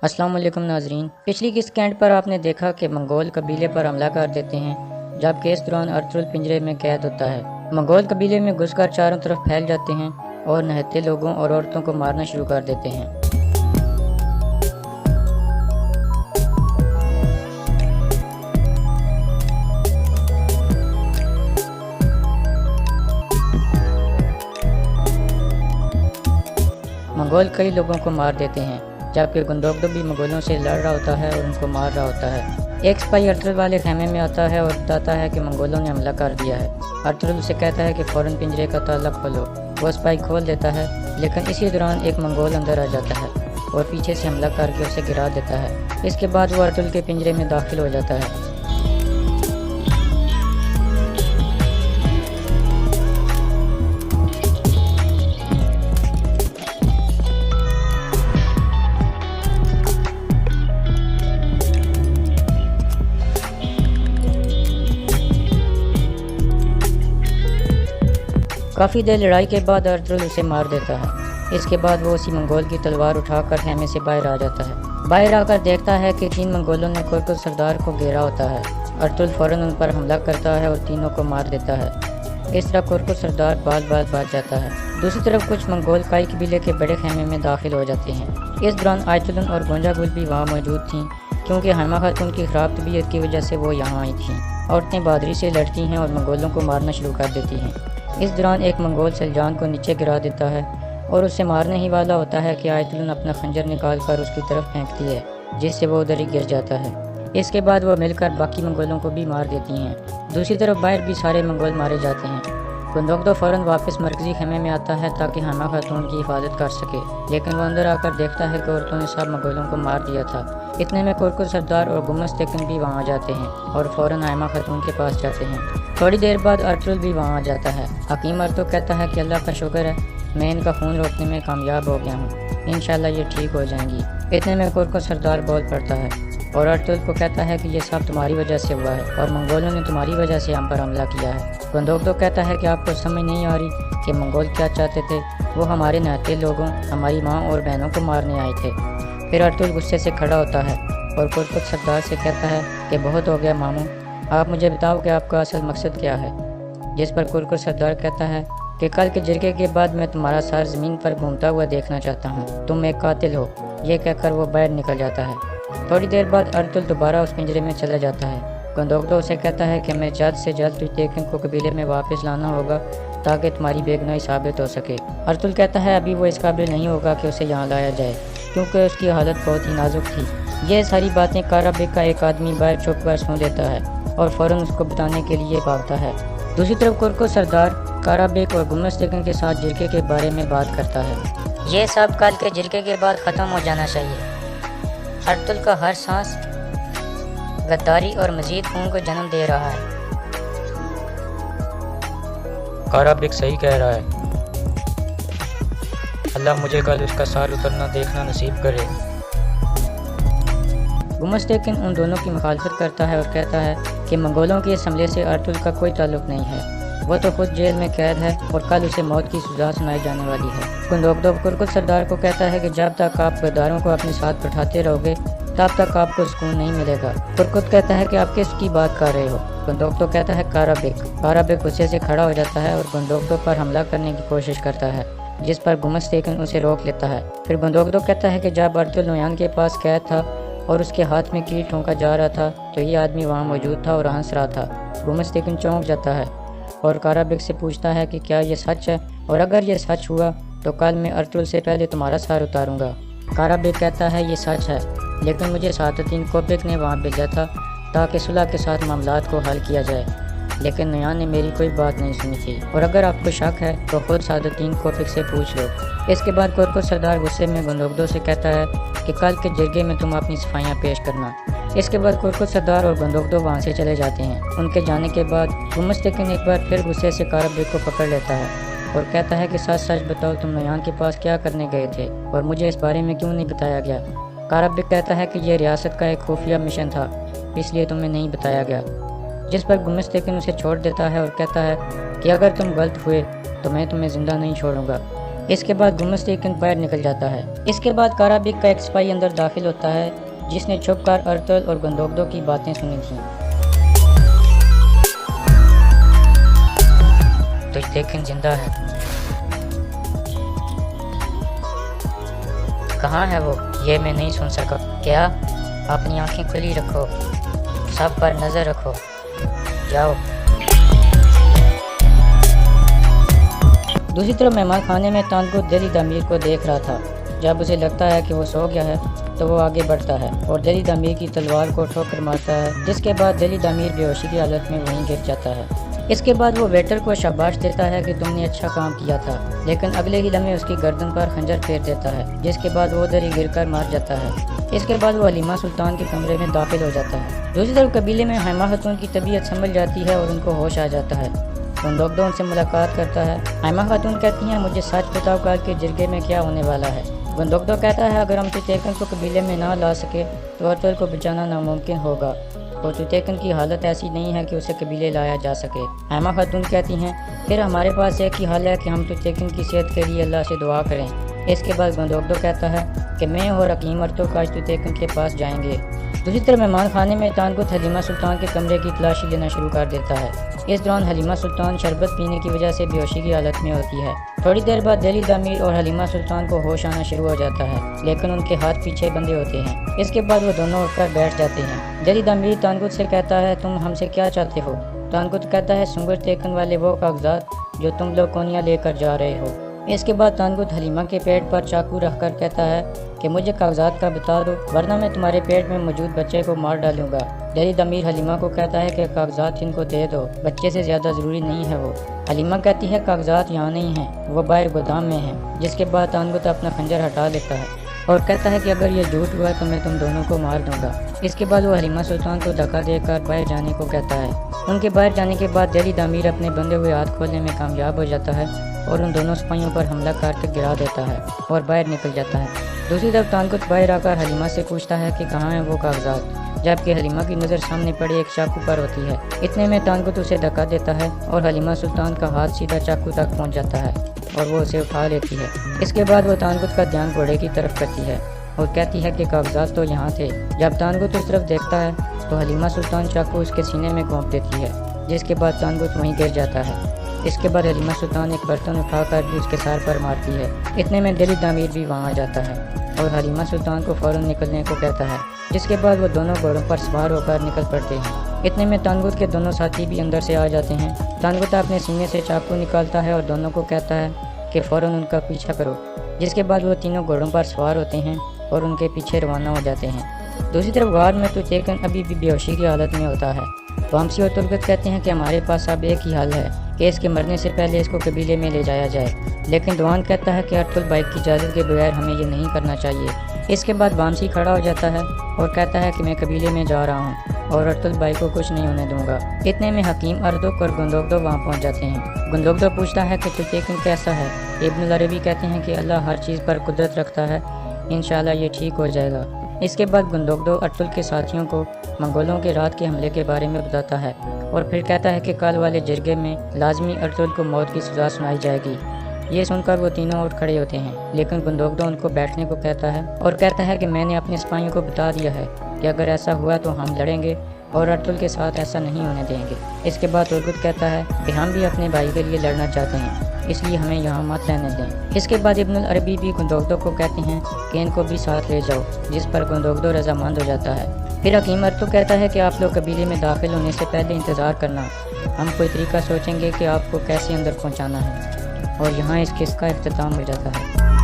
السلام علیکم ناظرین، پچھلی کی سکینڈ پر آپ نے دیکھا کہ منگول قبیلے پر حملہ کر دیتے ہیں جبکہ اس دوران ارطغرل پنجرے میں قید ہوتا ہے۔ منگول قبیلے میں گھس کر چاروں طرف پھیل جاتے ہیں اور نہتے لوگوں اور عورتوں کو مارنا شروع کر دیتے ہیں۔ منگول کئی لوگوں کو مار دیتے ہیں جبکہ گندوقدو بھی منگولوں سے لڑ رہا ہوتا ہے اور ان کو مار رہا ہوتا ہے۔ ایک سپاہی ارطغرل والے خیمے میں آتا ہے اور بتاتا ہے کہ منگولوں نے حملہ کر دیا ہے۔ ارطغرل اسے کہتا ہے کہ فوراً پنجرے کا تالا کھولو۔ وہ سپاہی کھول دیتا ہے لیکن اسی دوران ایک منگول اندر آ جاتا ہے اور پیچھے سے حملہ کر کے اسے گرا دیتا ہے۔ اس کے بعد وہ ارطغرل کے پنجرے میں داخل ہو جاتا ہے۔ کافی دیر لڑائی کے بعد ارطغرل اسے مار دیتا ہے۔ اس کے بعد وہ اسی منگول کی تلوار اٹھا کر خیمے سے باہر آ جاتا ہے۔ باہر آ کر دیکھتا ہے کہ 3 منگولوں نے کرکل سردار کو گھیرا ہوتا ہے۔ ارطغرل فوراً ان پر حملہ کرتا ہے اور تینوں کو مار دیتا ہے۔ اس طرح کرکل سردار بال بچ جاتا ہے۔ دوسری طرف کچھ منگول کائی قبیلے کے بڑے خیمے میں داخل ہو جاتے ہیں۔ اس دوران آیتولن اور گونجا گل بھی وہاں موجود تھیں کیونکہ حائمہ خاتون کی خراب طبیعت کی وجہ سے وہ یہاں آئی تھیں۔ عورتیں بہادری سے لڑتی ہیں اور منگولوں کو مارنا شروع کر دیتی ہیں۔ اس دوران ایک منگول سلجان کو نیچے گرا دیتا ہے اور اسے مارنے ہی والا ہوتا ہے کہ آیتولن اپنا خنجر نکال کر اس کی طرف پھینکتی ہے جس سے وہ ادھر ہی گر جاتا ہے۔ اس کے بعد وہ مل کر باقی منگولوں کو بھی مار دیتی ہیں۔ دوسری طرف باہر بھی سارے منگول مارے جاتے ہیں۔ گندوقدو فوراً واپس مرکزی خیمے میں آتا ہے تاکہ حائمہ خاتون کی حفاظت کر سکے، لیکن وہ اندر آ کر دیکھتا ہے کہ عورتوں نے سب منگولوں کو مار دیا تھا۔ اتنے میں کرکل سردار اور گمس تیکن بھی وہاں جاتے ہیں اور فوراً حائمہ خاتون کے پاس جاتے ہیں۔ تھوڑی دیر بعد ارطغرل بھی وہاں جاتا ہے۔ حکیم ارطغرل کہتا ہے کہ اللہ کا شکر ہے، میں ان کا خون روکنے میں کامیاب ہو گیا ہوں، انشاءاللہ یہ ٹھیک ہو جائیں گی۔ اتنے میں کرکل سردار بول پڑتا ہے اور ارطغرل کو کہتا ہے کہ یہ سب تمہاری وجہ سے ہوا ہے اور منگولوں نے تمہاری وجہ سے ہم پر حملہ کیا ہے۔ گندوقدو کہتا ہے کہ آپ کو سمجھ نہیں آ رہی کہ منگول کیا چاہتے تھے، وہ ہمارے نہتے لوگوں، ہماری ماں اور بہنوں کو مارنے آئے تھے۔ پھر ارطغرل غصے سے کھڑا ہوتا ہے اور کرکل سردار سے کہتا ہے کہ بہت ہو گیا ماموں، آپ مجھے بتاؤ کہ آپ کا اصل مقصد کیا ہے؟ جس پر کرکل سردار کہتا ہے کہ کل کے جرگے کے بعد میں تمہارا سر زمین پر گھومتا ہوا دیکھنا چاہتا ہوں، تم ایک قاتل ہو۔ یہ کہہ کر وہ باہر نکل جاتا ہے۔ تھوڑی دیر بعد ارطغرل دوبارہ اس پنجرے میں چلا جاتا ہے۔ گندوقدو اسے کہتا ہے کہ میں جلد سے جلد تیکن کو قبیلے میں واپس لانا ہوگا تاکہ تمہاری بے گناہی ثابت ہو سکے۔ ارطغرل کہتا ہے ابھی وہ اس قابل نہیں ہوگا کہ اسے یہاں لایا جائے کیونکہ اس کی حالت بہت ہی نازک تھی۔ یہ ساری باتیں کارا بیگ کا ایک آدمی باہر چھپ کر سن لیتا ہے اور فوراً اس کو بتانے کے لیے بھاگتا ہے۔ دوسری طرف کرکل سردار کارا بیگ اور گمس تیکن کے ساتھ جرگے کے بارے میں بات کرتا ہے۔ یہ سب کل کے جرگے کے بعد ختم ہو جانا چاہیے۔ ارطغرل کا ہر سانس غداری اور مزید خون کو جنم دے رہا ہے۔ کارا بیگ صحیح کہہ رہا ہے، اللہ مجھے کل اس کا سار اترنا دیکھنا نصیب کرے۔ گمس تیکن ان دونوں کی مخالفت کرتا ہے اور کہتا ہے کہ منگولوں کے اس حملے سے ارطغرل کا کوئی تعلق نہیں ہے، وہ تو خود جیل میں قید ہے اور کل اسے موت کی سزا سنائی جانے والی ہے۔ گندوقدو کرکل سردار کو کہتا ہے کہ جب تک آپ غداروں کو اپنے ساتھ بٹھاتے رہو گے تب تک آپ کو سکون نہیں ملے گا۔ کرکل کہتا ہے کہ آپ کس کی بات کر رہے ہو؟ گندوقدو کہتا ہے کارا بیگ غصے سے کھڑا ہو جاتا ہے اور گندوقدو پر حملہ کرنے کی کوشش کرتا ہے جس پر گمس تیکن اسے روک لیتا ہے۔ پھر گندوقدو کہتا ہے کہ جب ارطغرل نویان کے پاس قید تھا اور اس کے ہاتھ میں کیل ٹھونکا جا رہا تھا تو یہ آدمی وہاں موجود تھا اور ہنس رہا تھا۔ گمس تیکن چونک جاتا ہے اور کارا بیگ سے پوچھتا ہے کہ کیا یہ سچ ہے، اور اگر یہ سچ ہوا تو کل میں ارطغرل سے پہلے تمہارا سر اتاروں گا۔ کارا بیگ کہتا ہے یہ سچ ہے، لیکن مجھے سعادتین کوپک نے وہاں بھیجا تھا تاکہ صلح کے ساتھ معاملات کو حل کیا جائے، لیکن نویان نے میری کوئی بات نہیں سنی تھی، اور اگر آپ کو شک ہے تو خود سعادتین کوپک سے پوچھ لو۔ اس کے بعد کرکل سردار غصے میں گندوقدو سے کہتا ہے کہ کل کے جرگے میں تم اپنی صفائیاں پیش کرنا۔ اس کے بعد کرکل سردار اور گندوقدو وہاں سے چلے جاتے ہیں۔ ان کے جانے کے بعد گمس تیکن ایک بار پھر غصے سے کارا بیگ کو پکڑ لیتا ہے اور کہتا ہے کہ سچ سچ بتاؤ، تم نویان کے پاس کیا کرنے گئے تھے اور مجھے اس بارے میں کیوں نہیں بتایا گیا؟ کارا بیگ کہتا ہے کہ یہ ریاست کا ایک خفیہ مشن تھا، اس لیے تمہیں نہیں بتایا گیا۔ جس پر گمس تیکن اسے چھوڑ دیتا ہے اور کہتا ہے کہ اگر تم غلط ہوئے تو میں تمہیں زندہ نہیں چھوڑوں گا۔ اس کے بعد گمس ٹیکن باہر نکل جاتا ہے۔ اس کے بعد کارابک کا ایک سپاہی اندر داخل ہوتا ہے جس نے چھپ کر ارطل اور گندوگدو کی باتیں سنی تھیں۔ تو ٹیکن زندہ ہے؟ کہاں ہے وہ؟ یہ میں نہیں سن سکا۔ کیا؟ اپنی آنکھیں کھلی رکھو، سب پر نظر رکھو، جاؤ۔ دوسری طرف مہمان خانے میں تانگوت دلی دامیر کو دیکھ رہا تھا۔ جب اسے لگتا ہے کہ وہ سو گیا ہے تو وہ آگے بڑھتا ہے اور دلی دامیر کی تلوار کو ٹھوکر مارتا ہے، جس کے بعد دلی دامیر بے ہوشی کی حالت میں وہیں گر جاتا ہے۔ اس کے بعد وہ ویٹر کو شاباش دیتا ہے کہ تم نے اچھا کام کیا تھا، لیکن اگلے ہی لمحے اس کی گردن پر خنجر پھیر دیتا ہے، جس کے بعد وہ ادھر ہی گر کر مار جاتا ہے۔ اس کے بعد وہ حلیمہ سلطان کے کمرے میں داخل ہو جاتا ہے۔ دوسری طرف قبیلے میں حیمہ خاتون کی طبیعت سنبھل جاتی ہے اور ان کو ہوش آ جاتا ہے۔ گندوگدو ان سے ملاقات کرتا ہے۔ حیمہ خاتون کہتی ہیں مجھے سچ بتاؤ کل کے جرگے میں کیا ہونے والا ہے۔ گندوگدو کہتا ہے اگر ہم توتیکن کو قبیلے میں نہ لا سکے تو ارطل کو بچانا ناممکن ہوگا اور توتیکن کی حالت ایسی نہیں ہے کہ اسے قبیلے لایا جا سکے۔ حیمہ خاتون کہتی ہیں پھر ہمارے پاس ایک ہی حل ہے کہ ہم توتیکن کی صحت کے لیے اللہ سے دعا کریں۔ اس کے بعد گندوگدو کہتا ہے کہ میں اور حکیم ارطل آج توتیکن کے پاس جائیں گے۔ دوسری طرف مہمان خانے میں تانگوت حلیمہ سلطان کے کمرے کی تلاشی لینا شروع کر دیتا ہے۔ اس دوران حلیمہ سلطان شربت پینے کی وجہ سے بے ہوشی کی حالت میں ہوتی ہے۔ تھوڑی دیر بعد دلی دامیر اور حلیمہ سلطان کو ہوش آنا شروع ہو جاتا ہے، لیکن ان کے ہاتھ پیچھے بندھے ہوتے ہیں۔ اس کے بعد وہ دونوں اٹھ کر بیٹھ جاتے ہیں۔ دلی دامیر تانگوت سے کہتا ہے تم ہم سے کیا چاہتے ہو؟ تانگوت کہتا ہے سنگر ٹیکن والے وہ کاغذات جو تم لوگ کونیا لے کر جا رہے ہو۔ اس کے بعد تانگوت حلیمہ کے پیٹ پر چاقو رکھ کر کہتا ہے کہ مجھے کاغذات کا بتا دو ورنہ میں تمہارے پیٹ میں موجود بچے کو مار ڈالوں گا۔ دلی دامیر حلیمہ کو کہتا ہے کہ کاغذات ان کو دے دو، بچے سے زیادہ ضروری نہیں ہے وہ۔ حلیمہ کہتی ہے کاغذات یہاں نہیں ہیں، وہ باہر گودام میں ہیں، جس کے بعد تانگوت اپنا خنجر ہٹا لیتا ہے اور کہتا ہے کہ اگر یہ جھوٹ ہوا تو میں تم دونوں کو مار دوں گا۔ اس کے بعد وہ حلیمہ سلطان کو دھکا دے کر باہر جانے کو کہتا ہے۔ ان کے باہر جانے کے بعد دلی دامیر اپنے بندھے ہوئے ہاتھ کھولنے میں کامیاب ہو جاتا ہے اور ان دونوں سپاہیوں پر حملہ کر کے گرا دیتا ہے اور باہر نکل جاتا ہے۔ دوسری طرف تانگوت باہر آ کر حلیمہ سے پوچھتا ہے کہ کہاں ہیں وہ کاغذات، جبکہ حلیمہ کی نظر سامنے پڑے ایک چاقو پر ہوتی ہے۔ اتنے میں تانگوت اسے دھکا دیتا ہے اور حلیمہ سلطان کا ہاتھ سیدھا چاقو تک پہنچ جاتا ہے اور وہ اسے اٹھا لیتی ہے۔ اس کے بعد وہ تانگوت کا دھیان گھوڑے کی طرف کرتی ہے اور کہتی ہے کہ کاغذات تو یہاں تھے۔ جب تانگوت اس طرف دیکھتا ہے تو حلیمہ سلطان چاقو اس کے سینے میں گھونپ دیتی ہے، جس کے بعد تانگوت وہیں گر جاتا ہے۔ اس کے بعد حلیمہ سلطان ایک برتن اٹھا کر بھی اس کے سر پر مارتی ہے۔ اتنے میں دلی دامیر بھی وہاں آ جاتا ہے اور حلیمہ سلطان کو فوراً نکلنے کو کہتا ہے، جس کے بعد وہ دونوں گھوڑوں پر سوار ہو کر نکل پڑتے ہیں۔ اتنے میں تانگوت کے دونوں ساتھی بھی اندر سے آ جاتے ہیں۔ تانگوت اپنے سینے سے چاقو نکالتا ہے اور دونوں کو کہتا ہے کہ فوراً ان کا پیچھا کرو، جس کے بعد وہ تینوں گھوڑوں پر سوار ہوتے ہیں اور ان کے پیچھے روانہ ہو جاتے ہیں۔ دوسری طرف غار میں توتیکن ابھی بھی بے ہوشی کی حالت میں ہوتا ہے۔ وامسی اور تلگت کہتے ہیں کہ ہمارے پاس اب ایک ہی حل ہے کہ اس کے مرنے سے پہلے اس کو قبیلے میں لے جایا جائے، لیکن دوان کہتا ہے کہ ارطل بھائی کی اجازت کے بغیر ہمیں یہ نہیں کرنا چاہیے۔ اس کے بعد وامسی کھڑا ہو جاتا ہے اور کہتا ہے کہ میں قبیلے میں جا رہا ہوں اور ارطل بھائی کو کچھ نہیں ہونے دوں گا۔ اتنے میں حکیم اردوک اور گندوگدو وہاں پہنچ جاتے ہیں۔ گندوگدو پوچھتا ہے کہ توتیکن کیسا ہے؟ ابن العربی کہتے ہیں کہ اللہ ہر چیز پر قدرت رکھتا ہے، انشاءاللہ یہ ٹھیک ہو جائے گا۔ اس کے بعد گندوگدو ارطل کے ساتھیوں کو منگولوں کے رات کے حملے کے بارے میں بتاتا ہے اور پھر کہتا ہے کہ کل والے جرگے میں لازمی ارطل کو موت کی سزا سنائی جائے گی۔ یہ سن کر وہ تینوں اٹھ کھڑے ہوتے ہیں، لیکن گندوگدو ان کو بیٹھنے کو کہتا ہے اور کہتا ہے کہ میں نے اپنے سپاہیوں کو بتا دیا ہے کہ اگر ایسا ہوا تو ہم لڑیں گے اور ارطل کے ساتھ ایسا نہیں ہونے دیں گے۔ اس کے بعد ترگت کہتا ہے کہ ہم بھی اپنے بھائی کے لیے لڑنا چاہتے ہیں، اس لیے ہمیں یہاں مت رہنے دیں۔ اس کے بعد ابن العربی بھی گندوگدو کو کہتے ہیں کہ ان کو بھی ساتھ لے جاؤ، جس پر گندوگدو رضامند ہو جاتا ہے۔ پھر حکیم ارطل کہتا ہے کہ آپ لوگ قبیلے میں داخل ہونے سے پہلے انتظار کرنا، ہم کوئی طریقہ سوچیں گے کہ آپ کو کیسے اندر پہنچانا ہے، اور یہاں اس قصے کا اختتام ہو جاتا ہے۔